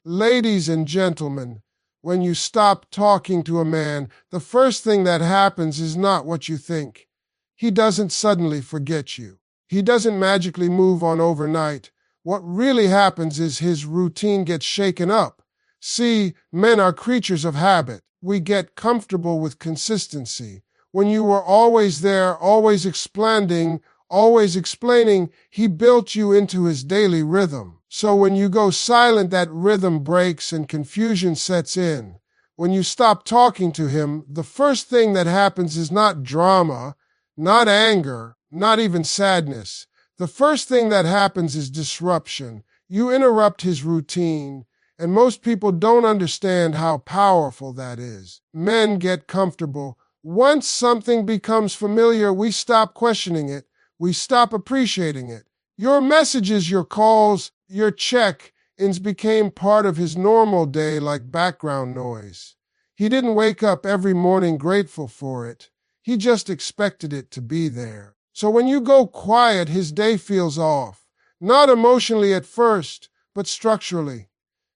Ladies and gentlemen, when you stop talking to a man, the first thing that happens is not what you think. He doesn't suddenly forget you. He doesn't magically move on overnight. What really happens is his routine gets shaken up. See, men are creatures of habit. We get comfortable with consistency. When you were always there, always explaining, he built you into his daily rhythm. So when you go silent, that rhythm breaks and confusion sets in. When you stop talking to him, the first thing that happens is not drama, not anger, not even sadness. The first thing that happens is disruption. You interrupt his routine, and most people don't understand how powerful that is. Men get comfortable. Once something becomes familiar, we stop questioning it. We stop appreciating it. Your messages, your calls, your check-ins became part of his normal day like background noise. He didn't wake up every morning grateful for it. He just expected it to be there. So when you go quiet, his day feels off. Not emotionally at first, but structurally.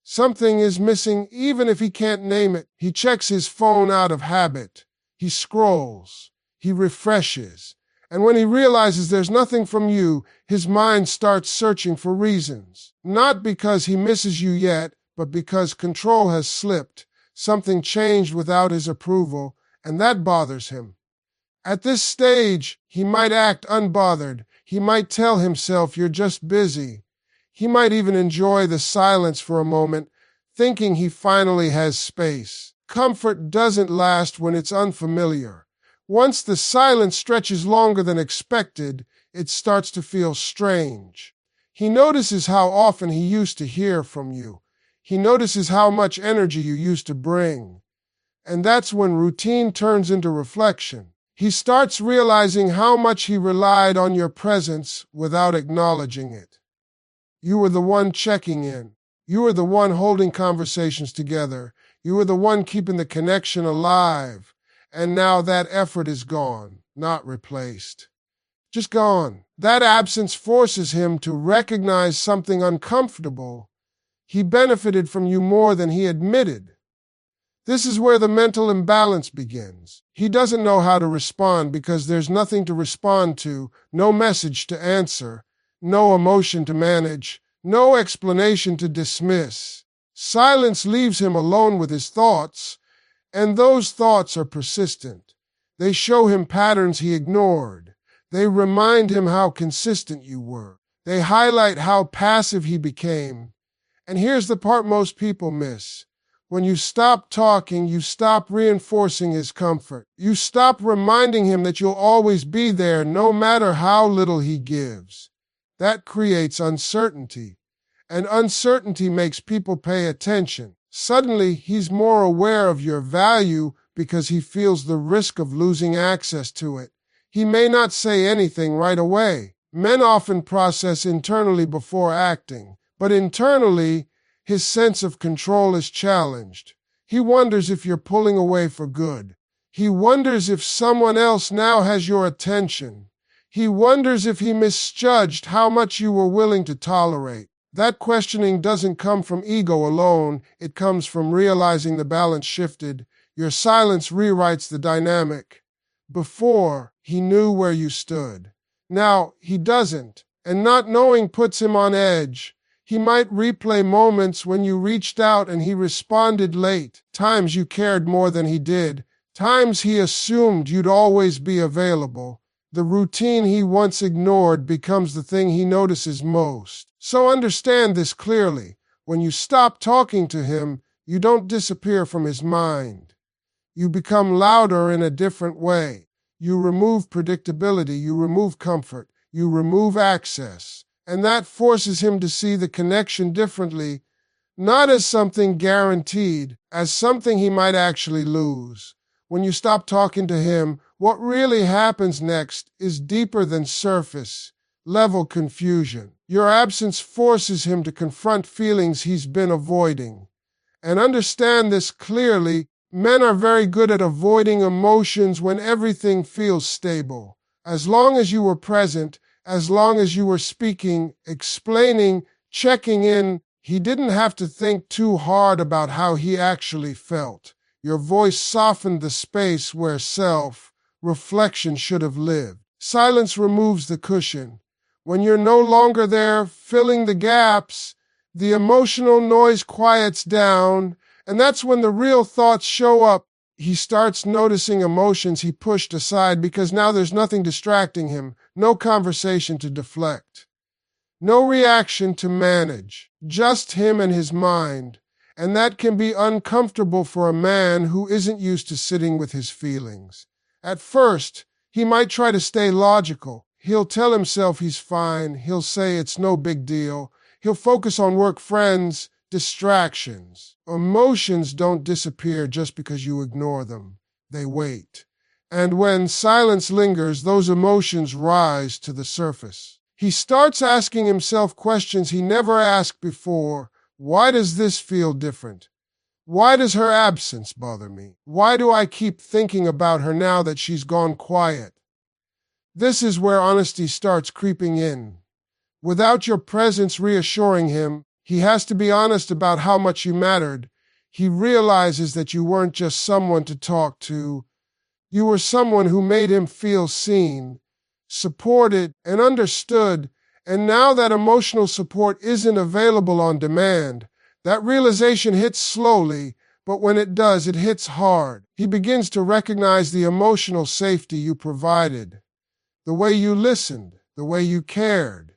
Something is missing even if he can't name it. He checks his phone out of habit. He scrolls. He refreshes. And when he realizes there's nothing from you, his mind starts searching for reasons. Not because he misses you yet, but because control has slipped. Something changed without his approval, and that bothers him. At this stage, he might act unbothered. He might tell himself, "You're just busy." He might even enjoy the silence for a moment, thinking he finally has space. Comfort doesn't last when it's unfamiliar. Once the silence stretches longer than expected, it starts to feel strange. He notices how often he used to hear from you. He notices how much energy you used to bring. And that's when routine turns into reflection. He starts realizing how much he relied on your presence without acknowledging it. You were the one checking in. You were the one holding conversations together. You were the one keeping the connection alive. And now that effort is gone, not replaced. Just gone. That absence forces him to recognize something uncomfortable. He benefited from you more than he admitted. This is where the mental imbalance begins. He doesn't know how to respond because there's nothing to respond to, no message to answer, no emotion to manage, no explanation to dismiss. Silence leaves him alone with his thoughts, and those thoughts are persistent. They show him patterns he ignored. They remind him how consistent you were. They highlight how passive he became. And here's the part most people miss. When you stop talking, you stop reinforcing his comfort. You stop reminding him that you'll always be there no matter how little he gives. That creates uncertainty. And uncertainty makes people pay attention. Suddenly, he's more aware of your value because he feels the risk of losing access to it. He may not say anything right away. Men often process internally before acting, but internally, his sense of control is challenged. He wonders if you're pulling away for good. He wonders if someone else now has your attention. He wonders if he misjudged how much you were willing to tolerate. That questioning doesn't come from ego alone. It comes from realizing the balance shifted. Your silence rewrites the dynamic. Before, he knew where you stood. Now, he doesn't, and not knowing puts him on edge. He might replay moments when you reached out and he responded late, times you cared more than he did, times he assumed you'd always be available. The routine he once ignored becomes the thing he notices most. So understand this clearly. When you stop talking to him, you don't disappear from his mind. You become louder in a different way. You remove predictability, you remove comfort, you remove access. And that forces him to see the connection differently, not as something guaranteed, as something he might actually lose. When you stop talking to him, what really happens next is deeper than surface level confusion. Your absence forces him to confront feelings he's been avoiding. And understand this clearly, men are very good at avoiding emotions when everything feels stable. As long as you were present, as long as you were speaking, explaining, checking in, He didn't have to think too hard about how he actually felt. Your voice softened the space where self-reflection should have lived. Silence removes the cushion. When you're no longer there filling the gaps, the emotional noise quiets down, and that's when the real thoughts show up. He starts noticing emotions he pushed aside because now there's nothing distracting him, no conversation to deflect, no reaction to manage, just him and his mind. And that can be uncomfortable for a man who isn't used to sitting with his feelings. At first, he might try to stay logical. He'll tell himself he's fine. He'll say it's no big deal. He'll focus on work, friends, distractions. Emotions don't disappear just because you ignore them. They wait. And when silence lingers, those emotions rise to the surface. He starts asking himself questions he never asked before. Why does this feel different? Why does her absence bother me? Why do I keep thinking about her now that she's gone quiet? This is where honesty starts creeping in. Without your presence reassuring him, he has to be honest about how much you mattered. He realizes that you weren't just someone to talk to. You were someone who made him feel seen, supported, and understood. And now that emotional support isn't available on demand, that realization hits slowly, but when it does, it hits hard. He begins to recognize the emotional safety you provided, the way you listened, the way you cared,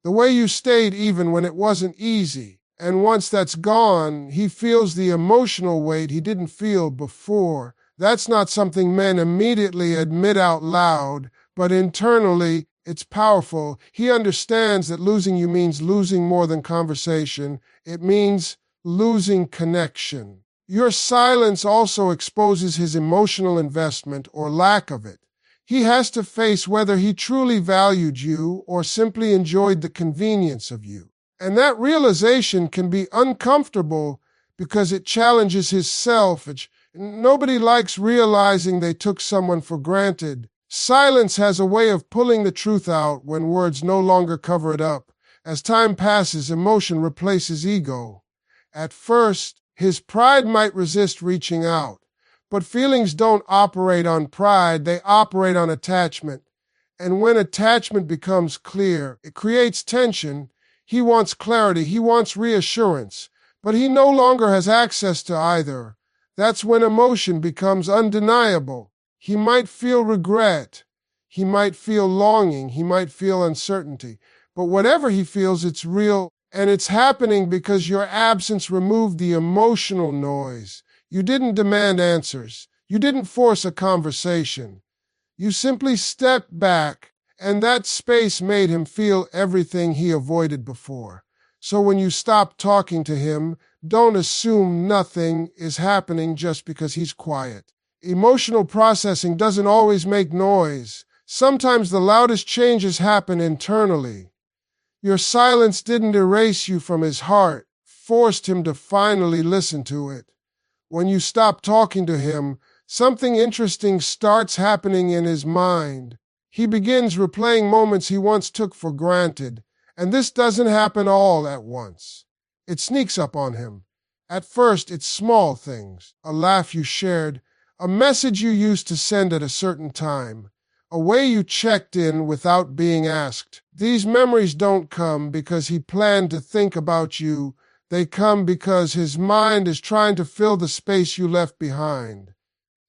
the way you stayed even when it wasn't easy. And once that's gone, he feels the emotional weight he didn't feel before. That's not something men immediately admit out loud, but internally, it's powerful. He understands that losing you means losing more than conversation. It means losing connection. Your silence also exposes his emotional investment or lack of it. He has to face whether he truly valued you or simply enjoyed the convenience of you. And that realization can be uncomfortable because it challenges his self. Nobody likes realizing they took someone for granted. Silence has a way of pulling the truth out when words no longer cover it up. As time passes, emotion replaces ego. At first, his pride might resist reaching out. But feelings don't operate on pride, they operate on attachment. And when attachment becomes clear, it creates tension. He wants clarity, he wants reassurance, but he no longer has access to either. That's when emotion becomes undeniable. He might feel regret, he might feel longing, he might feel uncertainty. But whatever he feels, it's real, and it's happening because your absence removed the emotional noise. You didn't demand answers. You didn't force a conversation. You simply stepped back, and that space made him feel everything he avoided before. So when you stop talking to him, don't assume nothing is happening just because he's quiet. Emotional processing doesn't always make noise. Sometimes the loudest changes happen internally. Your silence didn't erase you from his heart, forced him to finally listen to it. When you stop talking to him, something interesting starts happening in his mind. He begins replaying moments he once took for granted, and this doesn't happen all at once. It sneaks up on him. At first, it's small things, a laugh you shared, a message you used to send at a certain time, a way you checked in without being asked. These memories don't come because he planned to think about you. They come because his mind is trying to fill the space you left behind.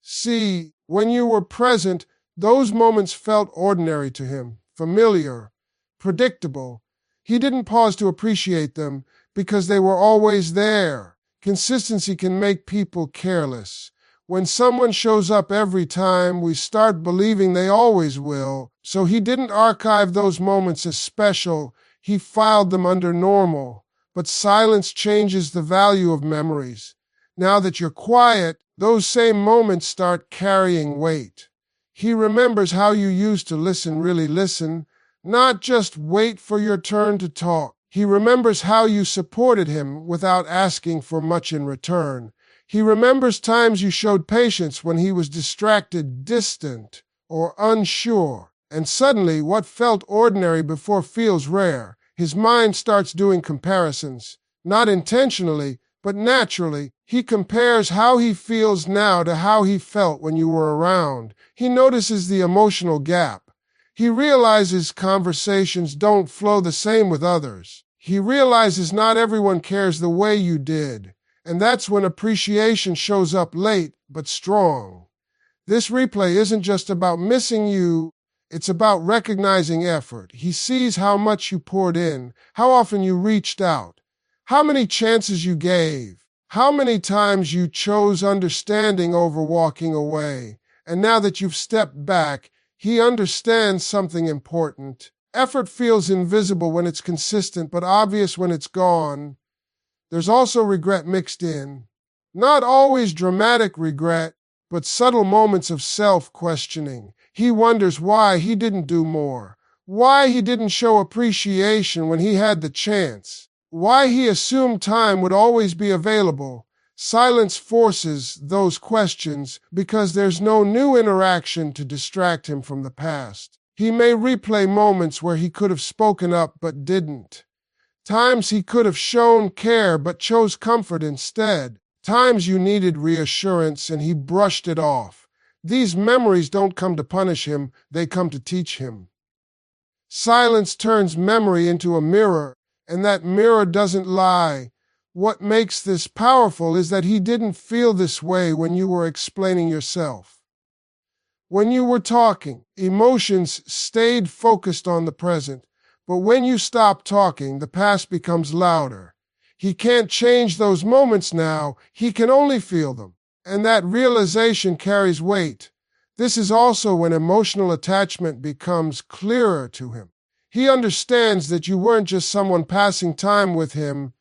See, when you were present, those moments felt ordinary to him, familiar, predictable. He didn't pause to appreciate them because they were always there. Consistency can make people careless. When someone shows up every time, we start believing they always will. So he didn't archive those moments as special. He filed them under normal. But silence changes the value of memories. Now that you're quiet, those same moments start carrying weight. He remembers how you used to listen, really listen, not just wait for your turn to talk. He remembers how you supported him without asking for much in return. He remembers times you showed patience when he was distracted, distant, or unsure. And suddenly, what felt ordinary before feels rare. His mind starts doing comparisons. Not intentionally, but naturally. He compares how he feels now to how he felt when you were around. He notices the emotional gap. He realizes conversations don't flow the same with others. He realizes not everyone cares the way you did. And that's when appreciation shows up late, but strong. This replay isn't just about missing you, it's about recognizing effort. He sees how much you poured in, how often you reached out, how many chances you gave, how many times you chose understanding over walking away. And now that you've stepped back, he understands something important. Effort feels invisible when it's consistent, but obvious when it's gone. There's also regret mixed in. Not always dramatic regret, but subtle moments of self-questioning. He wonders why he didn't do more, why he didn't show appreciation when he had the chance, why he assumed time would always be available. Silence forces those questions because there's no new interaction to distract him from the past. He may replay moments where he could have spoken up but didn't. Times he could have shown care but chose comfort instead. Times you needed reassurance and he brushed it off. These memories don't come to punish him, they come to teach him. Silence turns memory into a mirror, and that mirror doesn't lie. What makes this powerful is that he didn't feel this way when you were explaining yourself. When you were talking, emotions stayed focused on the present, but when you stop talking, the past becomes louder. He can't change those moments now, he can only feel them. And that realization carries weight. This is also when emotional attachment becomes clearer to him. He understands that you weren't just someone passing time with him,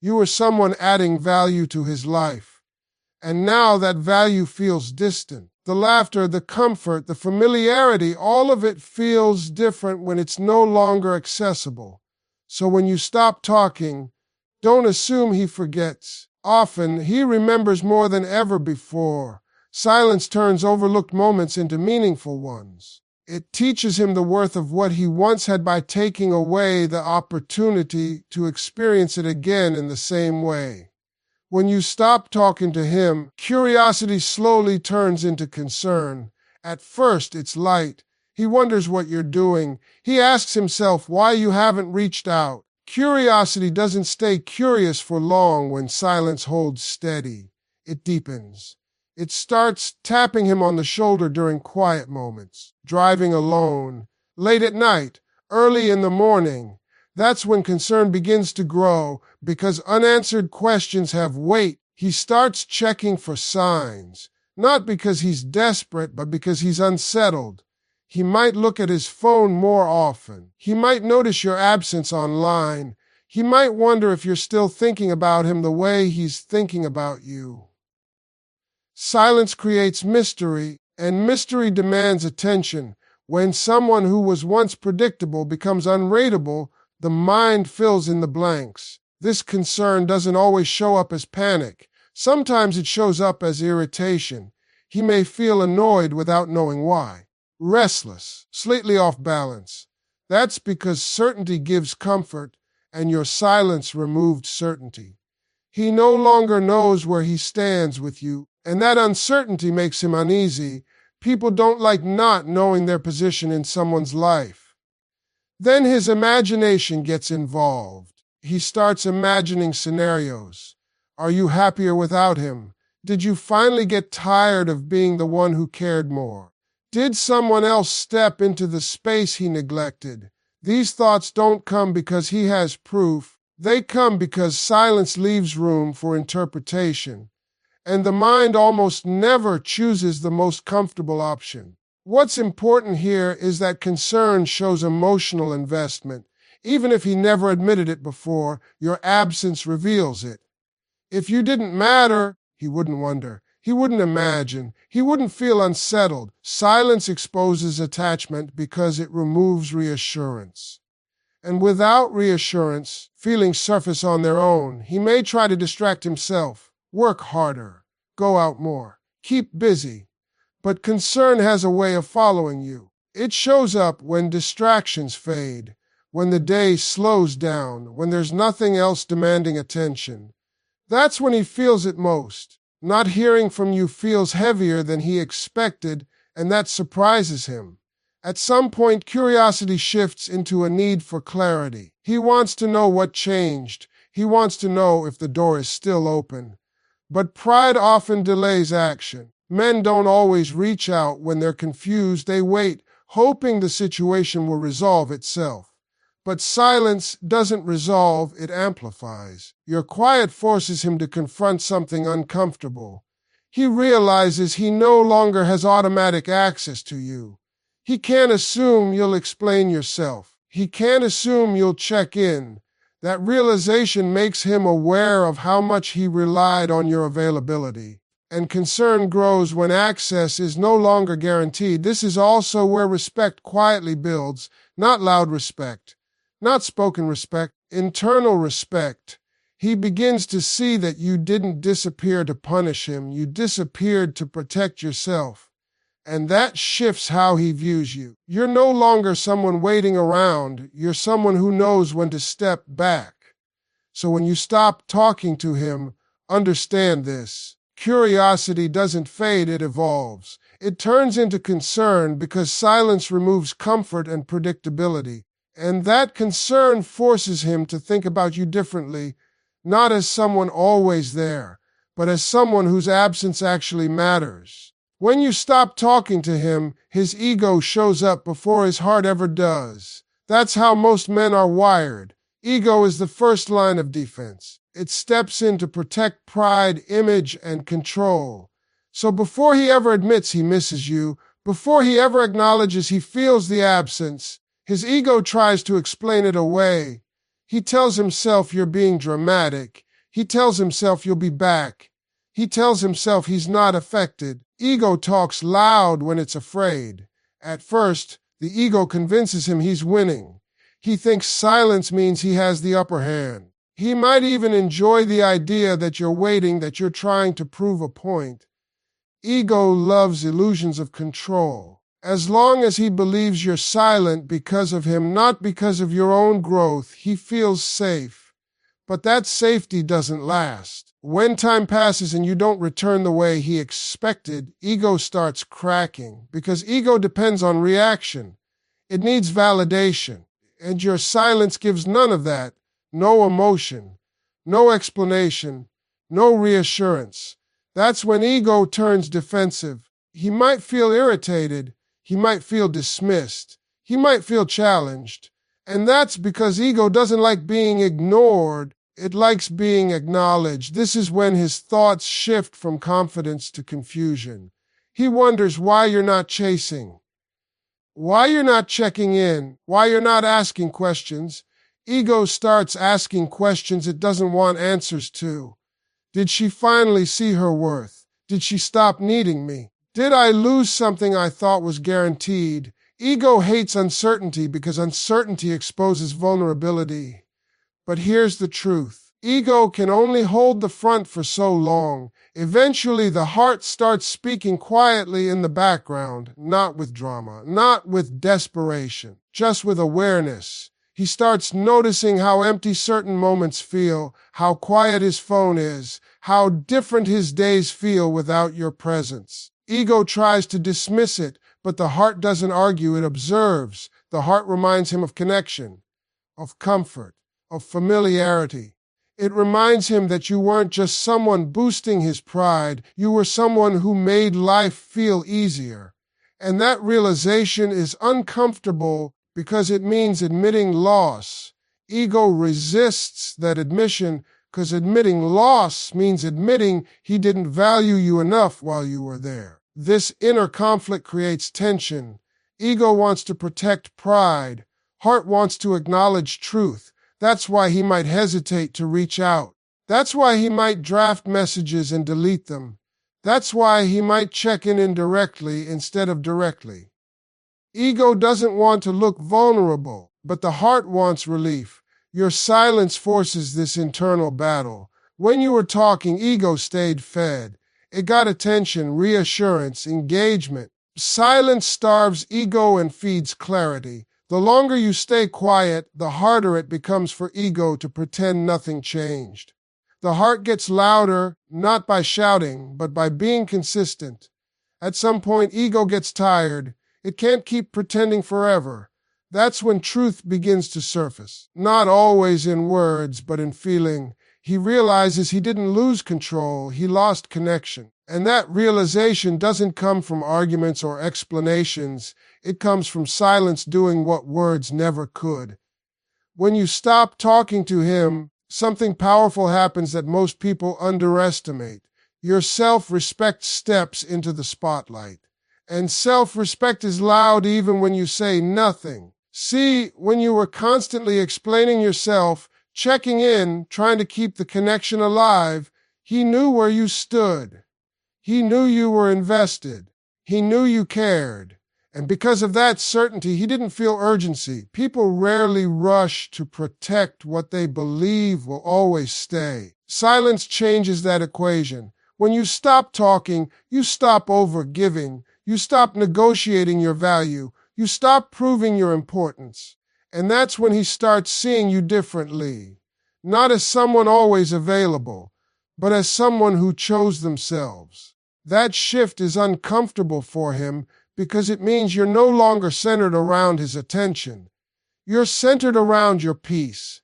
you were someone adding value to his life. And now that value feels distant. The laughter, the comfort, the familiarity, all of it feels different when it's no longer accessible. So when you stop talking, don't assume he forgets. Often, he remembers more than ever before. Silence turns overlooked moments into meaningful ones. It teaches him the worth of what he once had by taking away the opportunity to experience it again in the same way. When you stop talking to him, curiosity slowly turns into concern. At first, it's light. He wonders what you're doing. He asks himself why you haven't reached out. Curiosity doesn't stay curious for long when silence holds steady. It deepens. It starts tapping him on the shoulder during quiet moments, driving alone, late at night, early in the morning. That's when concern begins to grow because unanswered questions have weight. He starts checking for signs, not because he's desperate, but because he's unsettled. He might look at his phone more often. He might notice your absence online. He might wonder if you're still thinking about him the way he's thinking about you. Silence creates mystery, and mystery demands attention. When someone who was once predictable becomes unrateable, the mind fills in the blanks. This concern doesn't always show up as panic. Sometimes it shows up as irritation. He may feel annoyed without knowing why. Restless, slightly off balance. That's because certainty gives comfort, and your silence removed certainty. He no longer knows where he stands with you, and that uncertainty makes him uneasy. People don't like not knowing their position in someone's life. Then his imagination gets involved. He starts imagining scenarios. Are you happier without him? Did you finally get tired of being the one who cared more? Did someone else step into the space he neglected? These thoughts don't come because he has proof. They come because silence leaves room for interpretation. And the mind almost never chooses the most comfortable option. What's important here is that concern shows emotional investment. Even if he never admitted it before, your absence reveals it. If you didn't matter, he wouldn't wonder. He wouldn't imagine. He wouldn't feel unsettled. Silence exposes attachment because it removes reassurance. And without reassurance, feelings surface on their own. He may try to distract himself, work harder, go out more, keep busy. But concern has a way of following you. It shows up when distractions fade, when the day slows down, when there's nothing else demanding attention. That's when he feels it most. Not hearing from you feels heavier than he expected, and that surprises him. At some point, curiosity shifts into a need for clarity. He wants to know what changed. He wants to know if the door is still open. But pride often delays action. Men don't always reach out when they're confused. They wait, hoping the situation will resolve itself. But silence doesn't resolve, it amplifies. Your quiet forces him to confront something uncomfortable. He realizes he no longer has automatic access to you. He can't assume you'll explain yourself. He can't assume you'll check in. That realization makes him aware of how much he relied on your availability. And concern grows when access is no longer guaranteed. This is also where respect quietly builds, not loud respect, not spoken respect, internal respect. He begins to see that you didn't disappear to punish him. You disappeared to protect yourself. And that shifts how he views you. You're no longer someone waiting around. You're someone who knows when to step back. So when you stop talking to him, understand this. Curiosity doesn't fade, it evolves. It turns into concern because silence removes comfort and predictability. And that concern forces him to think about you differently, not as someone always there, but as someone whose absence actually matters. When you stop talking to him, his ego shows up before his heart ever does. That's how most men are wired. Ego is the first line of defense. It steps in to protect pride, image, and control. So before he ever admits he misses you, before he ever acknowledges he feels the absence, his ego tries to explain it away. He tells himself you're being dramatic. He tells himself you'll be back. He tells himself he's not affected. Ego talks loud when it's afraid. At first, the ego convinces him he's winning. He thinks silence means he has the upper hand. He might even enjoy the idea that you're waiting, that you're trying to prove a point. Ego loves illusions of control. As long as he believes you're silent because of him, not because of your own growth, he feels safe. But that safety doesn't last. When time passes and you don't return the way he expected, ego starts cracking, because ego depends on reaction. It needs validation, and your silence gives none of that. No emotion, no explanation, no reassurance. That's when ego turns defensive. He might feel irritated. He might feel dismissed. He might feel challenged. And that's because ego doesn't like being ignored. It likes being acknowledged. This is when his thoughts shift from confidence to confusion. He wonders why you're not chasing, why you're not checking in, why you're not asking questions. Ego starts asking questions it doesn't want answers to. Did she finally see her worth? Did she stop needing me? Did I lose something I thought was guaranteed? Ego hates uncertainty because uncertainty exposes vulnerability. But here's the truth. Ego can only hold the front for so long. Eventually, the heart starts speaking quietly in the background, not with drama, not with desperation, just with awareness. He starts noticing how empty certain moments feel, how quiet his phone is, how different his days feel without your presence. Ego tries to dismiss it, but the heart doesn't argue, it observes. The heart reminds him of connection, of comfort, of familiarity. It reminds him that you weren't just someone boosting his pride, you were someone who made life feel easier. And that realization is uncomfortable because it means admitting loss. Ego resists that admission because admitting loss means admitting he didn't value you enough while you were there. This inner conflict creates tension. Ego wants to protect pride. Heart wants to acknowledge truth. That's why he might hesitate to reach out. That's why he might draft messages and delete them. That's why he might check in indirectly instead of directly. Ego doesn't want to look vulnerable, but the heart wants relief. Your silence forces this internal battle. When you were talking, ego stayed fed. It got attention, reassurance, engagement. Silence starves ego and feeds clarity. The longer you stay quiet, the harder it becomes for ego to pretend nothing changed. The heart gets louder, not by shouting, but by being consistent. At some point, ego gets tired. It can't keep pretending forever. That's when truth begins to surface. Not always in words, but in feeling. He realizes he didn't lose control, he lost connection. And that realization doesn't come from arguments or explanations. It comes from silence doing what words never could. When you stop talking to him, something powerful happens that most people underestimate. Your self-respect steps into the spotlight. And self-respect is loud even when you say nothing. See, when you were constantly explaining yourself, checking in, trying to keep the connection alive, he knew where you stood. He knew you were invested. He knew you cared. And because of that certainty, he didn't feel urgency. People rarely rush to protect what they believe will always stay. Silence changes that equation. When you stop talking, you stop overgiving. You stop negotiating your value. You stop proving your importance. And that's when he starts seeing you differently. Not as someone always available, but as someone who chose themselves. That shift is uncomfortable for him because it means you're no longer centered around his attention. You're centered around your peace.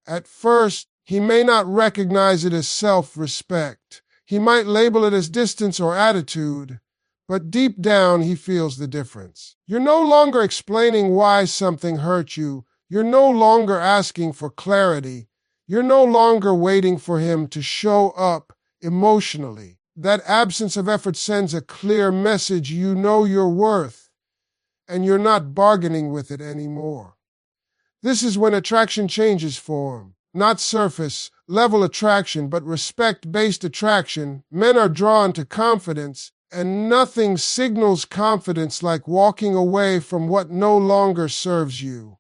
At first, he may not recognize it as self-respect. He might label it as distance or attitude, but deep down he feels the difference. You're no longer explaining why something hurt you. You're no longer asking for clarity. You're no longer waiting for him to show up emotionally. That absence of effort sends a clear message: you know your worth, and you're not bargaining with it anymore. This is when attraction changes form. Not surface level attraction, but respect-based attraction. Men are drawn to confidence, and nothing signals confidence like walking away from what no longer serves you.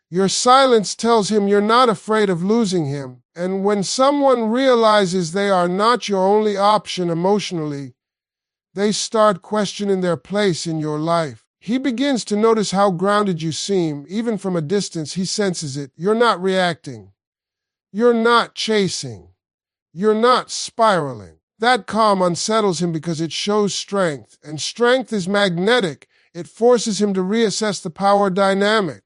Your silence tells him you're not afraid of losing him, and when someone realizes they are not your only option emotionally, they start questioning their place in your life. He begins to notice how grounded you seem. Even from a distance, he senses it. You're not reacting. You're not chasing. You're not spiraling. That calm unsettles him because it shows strength, and strength is magnetic. It forces him to reassess the power dynamic.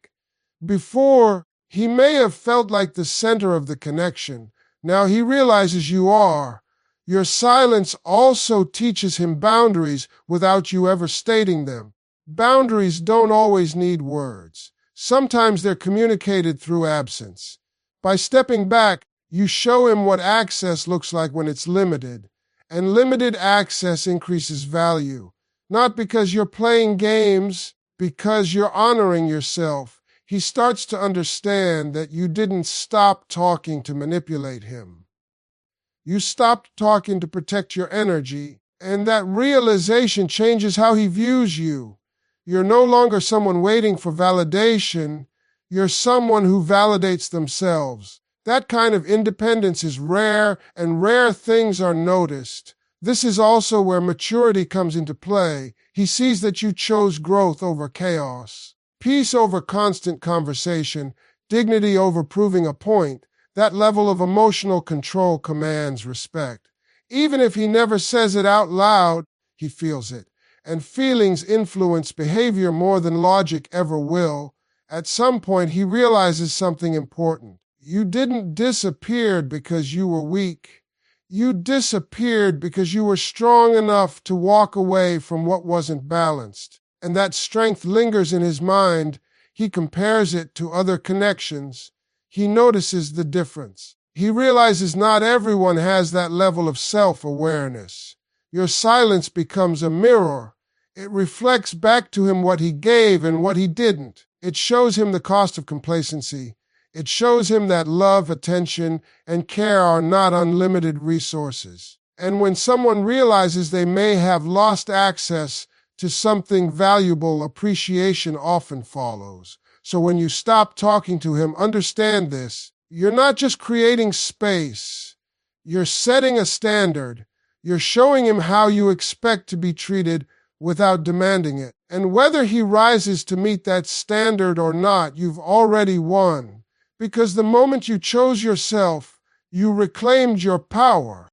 Before, he may have felt like the center of the connection. Now he realizes you are. Your silence also teaches him boundaries without you ever stating them. Boundaries don't always need words. Sometimes they're communicated through absence. By stepping back, you show him what access looks like when it's limited. And limited access increases value. Not because you're playing games, because you're honoring yourself. He starts to understand that you didn't stop talking to manipulate him. You stopped talking to protect your energy, and that realization changes how he views you. You're no longer someone waiting for validation. You're someone who validates themselves. That kind of independence is rare, and rare things are noticed. This is also where maturity comes into play. He sees that you chose growth over chaos. Peace over constant conversation, dignity over proving a point. That level of emotional control commands respect. Even if he never says it out loud, he feels it. And feelings influence behavior more than logic ever will. At some point, he realizes something important. You didn't disappear because you were weak. You disappeared because you were strong enough to walk away from what wasn't balanced. And that strength lingers in his mind. He compares it to other connections. He notices the difference. He realizes not everyone has that level of self-awareness. Your silence becomes a mirror. It reflects back to him what he gave and what he didn't. It shows him the cost of complacency. It shows him that love, attention, and care are not unlimited resources. And when someone realizes they may have lost access to something valuable, appreciation often follows. So when you stop talking to him, understand this. You're not just creating space. You're setting a standard. You're showing him how you expect to be treated without demanding it. And whether he rises to meet that standard or not, you've already won. Because the moment you chose yourself, you reclaimed your power.